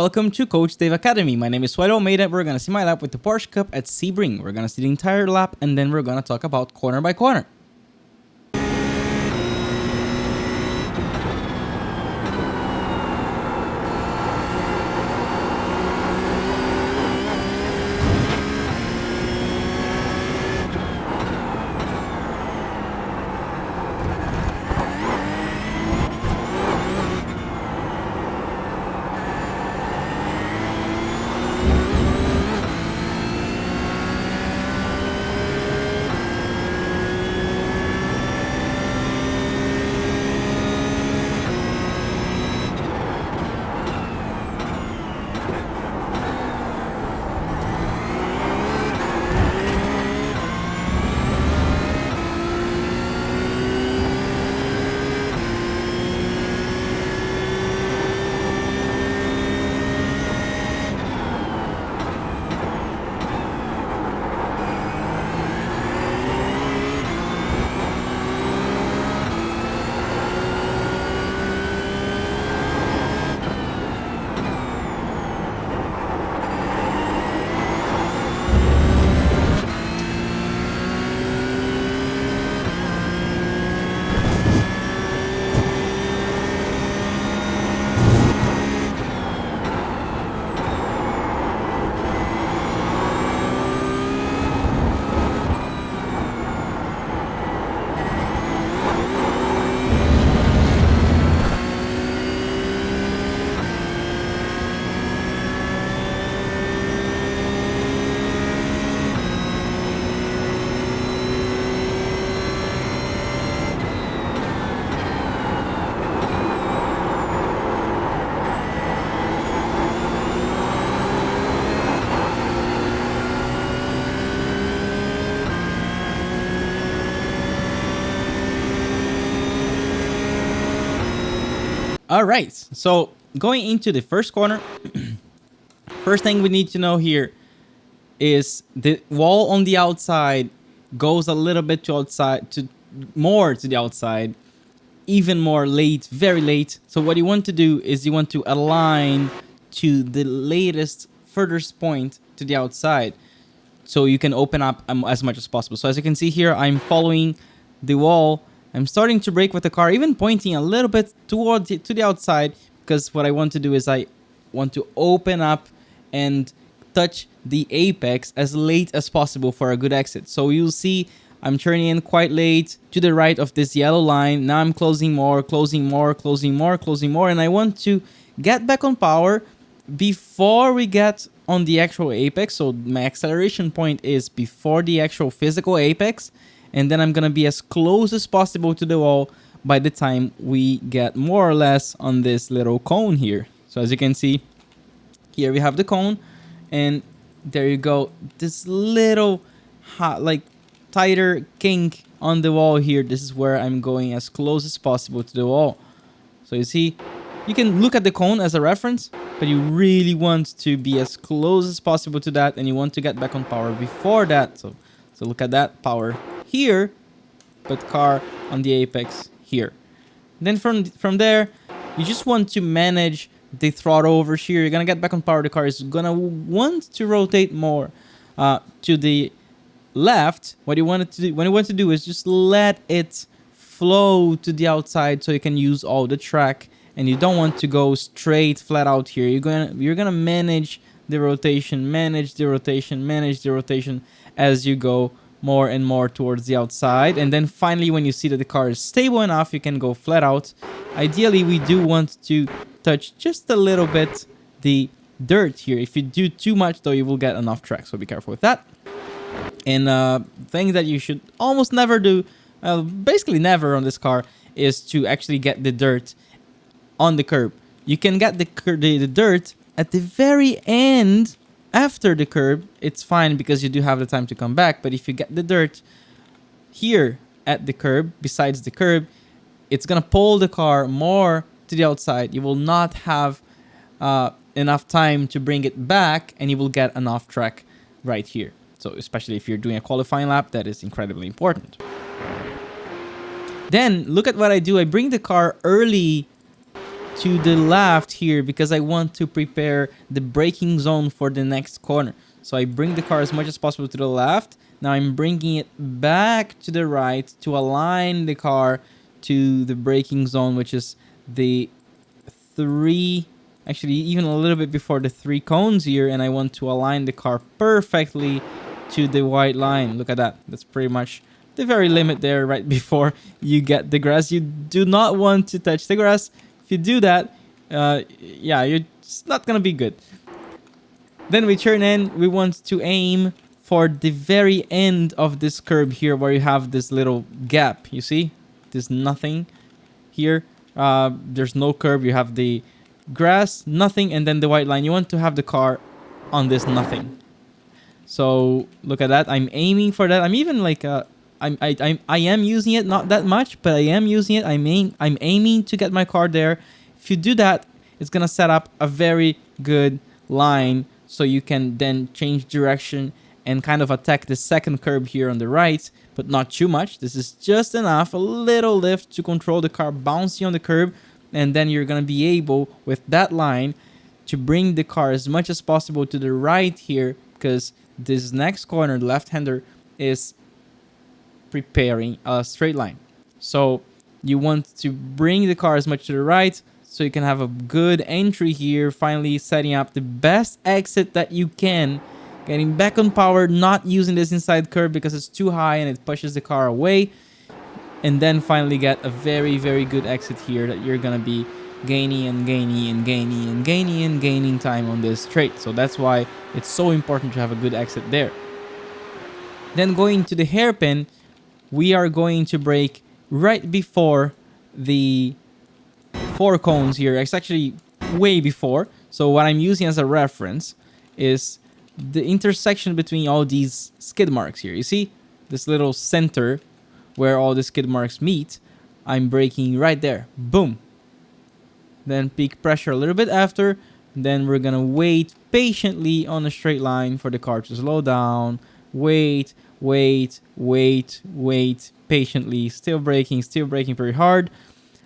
welcome to Coach Dave Academy. My name is Suellio Almeida. We're going to see my lap with the Porsche Cup at Sebring. We're going to see the entire lap and then we're going to talk about corner by corner. All right, so going into the first corner, first thing we need to know here is the wall on the outside goes a little bit to outside, more to the outside, even more late, very late. So what you want to do is you want to align to the latest furthest point to the outside so you can open up as much as possible. So as you can see here, I'm following the wall. I'm starting to brake with the car, even pointing a little bit to the outside, because what I want to do is I want to open up and touch the apex as late as possible for a good exit. So you'll see I'm turning in quite late to the right of this yellow line. Now I'm closing more, closing more, closing more, closing more, and I want to get back on power before we get on the actual apex. So my acceleration point is before the actual physical apex. And then I'm going to be as close as possible to the wall by the time we get more or less on this little cone here. So as you can see, here we have the cone. And there you go. This little tighter kink on the wall here. This is where I'm going as close as possible to the wall. So you see, you can look at the cone as a reference, but you really want to be as close as possible to that. And you want to get back on power before that. So look at that power here, but car on the apex here. Then from there, you just want to manage the throttle over here. You're gonna get back on power. The car is gonna want to rotate more to the left. What you want to do is just let it flow to the outside so you can use all the track, and you don't want to go straight flat out here. You're gonna manage the rotation, manage the rotation as you go more and more towards the outside. And then finally, when you see that the car is stable enough, you can go flat out. Ideally, we do want to touch just a little bit the dirt here. If you do too much, though, you will get an off track, so be careful with that. And things that you should almost never do, basically never on this car, is to actually get the dirt on the curb. You can get the dirt at the very end. After the curb, it's fine because you do have the time to come back. But if you get the dirt here at the curb, besides the curb, it's going to pull the car more to the outside. You will not have enough time to bring it back, and you will get an off track right here. So especially if you're doing a qualifying lap, that is incredibly important. Then look at what I do. I bring the car early to the left here because I want to prepare the braking zone for the next corner. So I bring the car as much as possible to the left. Now I'm bringing it back to the right to align the car to the braking zone, which is the three, actually even a little bit before the 3 cones here, and I want to align the car perfectly to the white line. Look at that. That's pretty much the very limit there right before you get the grass. You do not want to touch the grass. If you do that, yeah, it's not gonna be good. Then we turn in. We want to aim for the very end of this curb here where you have this little gap. You see? There's nothing here. There's no curb. You have the grass, nothing, and then the white line. You want to have the car on this nothing. So look at that. I'm aiming for that. I'm even like I am using it, not that much, but I am using it. I'm aiming to get my car there. If you do that, it's gonna set up a very good line so you can then change direction and kind of attack the second curb here on the right, but not too much. This is just enough, a little lift to control the car bouncing on the curb, and then you're gonna be able, with that line, to bring the car as much as possible to the right here, because this next corner, the left-hander, is preparing a straight line. So you want to bring the car as much to the right so you can have a good entry here, finally setting up the best exit that you can, getting back on power, not using this inside curve because it's too high and it pushes the car away, and then finally get a very, very good exit here that you're gonna be gaining and gaining and gaining and gaining and gaining time on this straight. So that's why it's so important to have a good exit there. Then going to the hairpin, we are going to brake right before the 4 cones here. It's actually way before. So what I'm using as a reference is the intersection between all these skid marks here. You see this little center where all the skid marks meet? I'm braking right there. Boom. Then peak pressure a little bit after. Then we're gonna wait patiently on a straight line for the car to slow down. Wait, wait, wait, wait patiently. Still braking very hard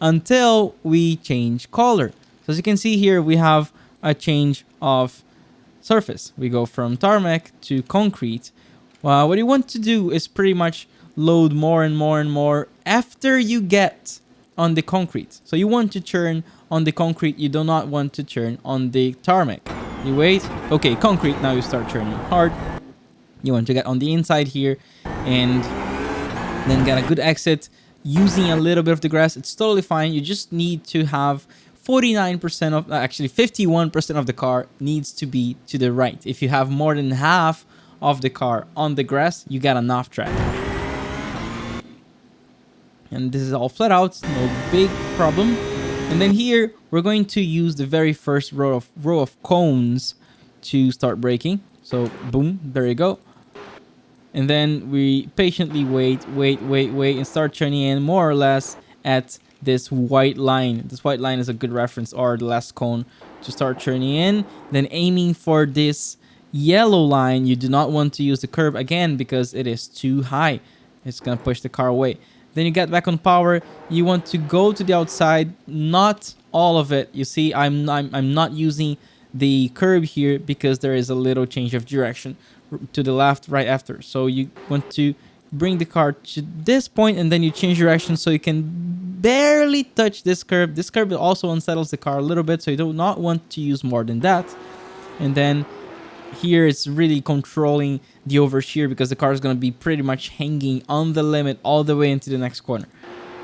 until we change color. So as you can see here, we have a change of surface. We go from tarmac to concrete. What you want to do is pretty much load more and more and more after you get on the concrete. So you want to turn on the concrete. You do not want to turn on the tarmac. You wait. Okay, concrete. Now you start turning hard. You want to get on the inside here and then get a good exit using a little bit of the grass. It's totally fine. You just need to have 49% of, actually 51% of the car needs to be to the right. If you have more than half of the car on the grass, you got an off track. And this is all flat out, no big problem. And then here, we're going to use the very first row of cones to start braking. So boom, there you go. And then we patiently wait, and start turning in more or less at this white line. This white line is a good reference, or the last cone, to start turning in. Then aiming for this yellow line. You do not want to use the curb again because it is too high. It's gonna push the car away. Then you get back on power. You want to go to the outside, not all of it. You see, I'm not using the curb here because there is a little change of direction to the left right after. So you want to bring the car to this point and then you change direction so you can barely touch this curb. This curb also unsettles the car a little bit, so you do not want to use more than that. And then here it's really controlling the oversteer because the car is going to be pretty much hanging on the limit all the way into the next corner.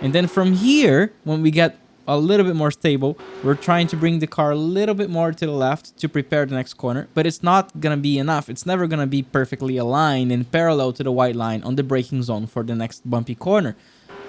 And then from here, when we get a little bit more stable, we're trying to bring the car a little bit more to the left to prepare the next corner, but it's not gonna be enough. It's never gonna be perfectly aligned and parallel to the white line on the braking zone for the next bumpy corner.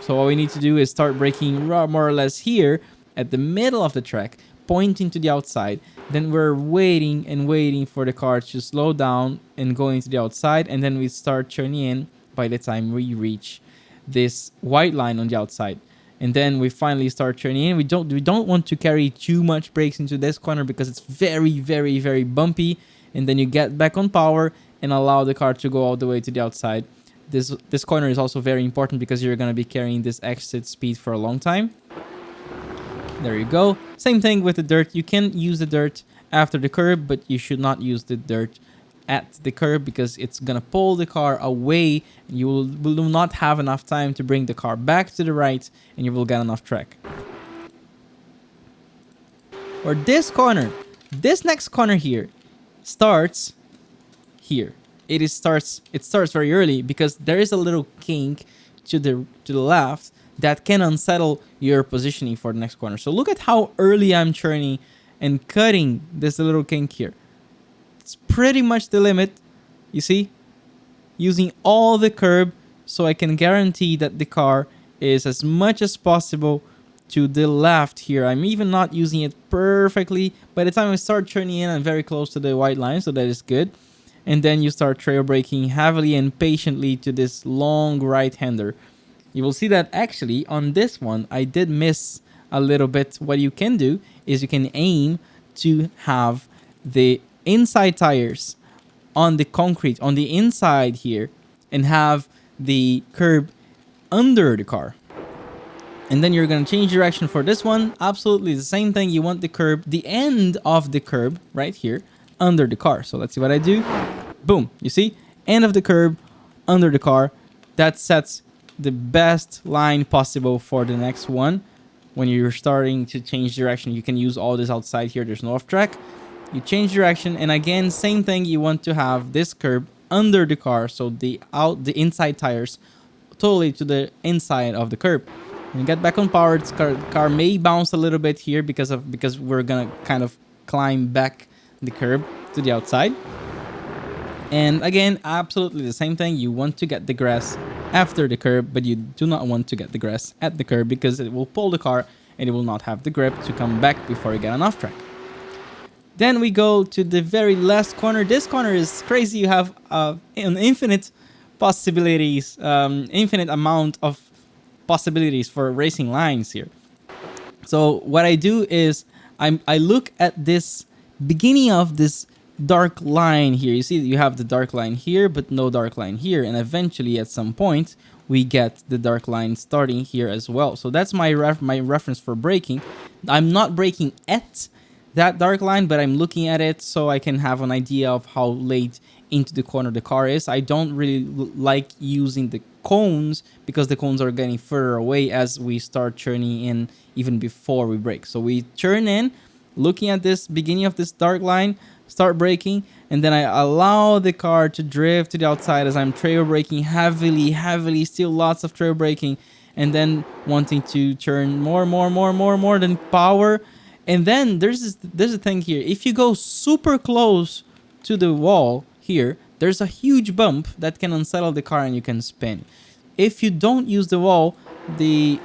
So what we need to do is start braking more or less here at the middle of the track, pointing to the outside. Then we're waiting and waiting for the car to slow down and go into the outside, and then we start turning in by the time we reach this white line on the outside. And then we finally start turning in. We don't want to carry too much brakes into this corner because it's very, very, very bumpy. And then you get back on power and allow the car to go all the way to the outside. This corner is also very important because you're going to be carrying this exit speed for a long time. There you go. Same thing with the dirt. You can use the dirt after the curb, but you should not use the dirt at the curb because it's gonna pull the car away and you will not have enough time to bring the car back to the right and you will get enough track. Or this corner, this next corner here starts here. It starts very early because there is a little kink to the left that can unsettle your positioning for the next corner. So look at how early I'm turning and cutting this little kink here. It's pretty much the limit, you see? Using all the curb so I can guarantee that the car is as much as possible to the left here. I'm even not using it perfectly. By the time I start turning in, I'm very close to the white line, so that is good. And then you start trail braking heavily and patiently to this long right-hander. You will see that actually on this one, I did miss a little bit. What you can do is you can aim to have the inside tires on the concrete, on the inside here, and have the curb under the car. And then you're going to change direction for this one. Absolutely the same thing. You want the curb, the end of the curb right here, under the car. So let's see what I do. Boom. You see? End of the curb, under the car. That sets the best line possible for the next one. When you're starting to change direction, you can use all this outside here. There's no off track. You change direction, and again, same thing. You want to have this curb under the car, so the inside tires totally to the inside of the curb. When you get back on power, this car may bounce a little bit here because we're gonna kind of climb back the curb to the outside. And again, absolutely the same thing. You want to get the grass after the curb, but you do not want to get the grass at the curb because it will pull the car and it will not have the grip to come back before you get an off track. Then we go to the very last corner. This corner is crazy. You have an infinite possibilities, infinite amount of possibilities for racing lines here. So what I do is I look at this beginning of this dark line here. You see you have the dark line here, but no dark line here. And eventually at some point, we get the dark line starting here as well. So that's my reference for braking. I'm not braking at that dark line, but I'm looking at it so I can have an idea of how late into the corner the car is. I don't really like using the cones because the cones are getting further away as we start turning in even before we brake. So we turn in, looking at this beginning of this dark line, start braking, and then I allow the car to drift to the outside as I'm trail braking heavily, still lots of trail braking, and then wanting to turn more than power. And then there's a thing here. If you go super close to the wall here, there's a huge bump that can unsettle the car and you can spin. If you don't use the wall, the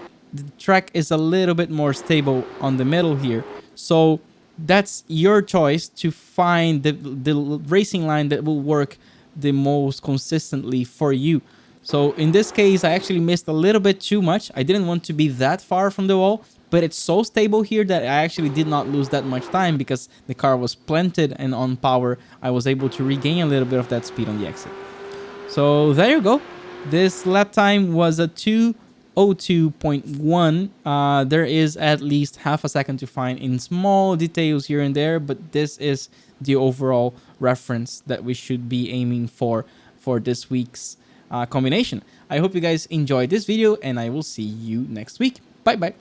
track is a little bit more stable on the middle here. So that's your choice to find the racing line that will work the most consistently for you. So in this case, I actually missed a little bit too much. I didn't want to be that far from the wall, but it's so stable here that I actually did not lose that much time because the car was planted and on power. I was able to regain a little bit of that speed on the exit. So there you go. This lap time was a 2:02.1. There is at least half a second to find in small details here and there, but this is the overall reference that we should be aiming for this week's combination. I hope you guys enjoyed this video and I will see you next week. Bye bye.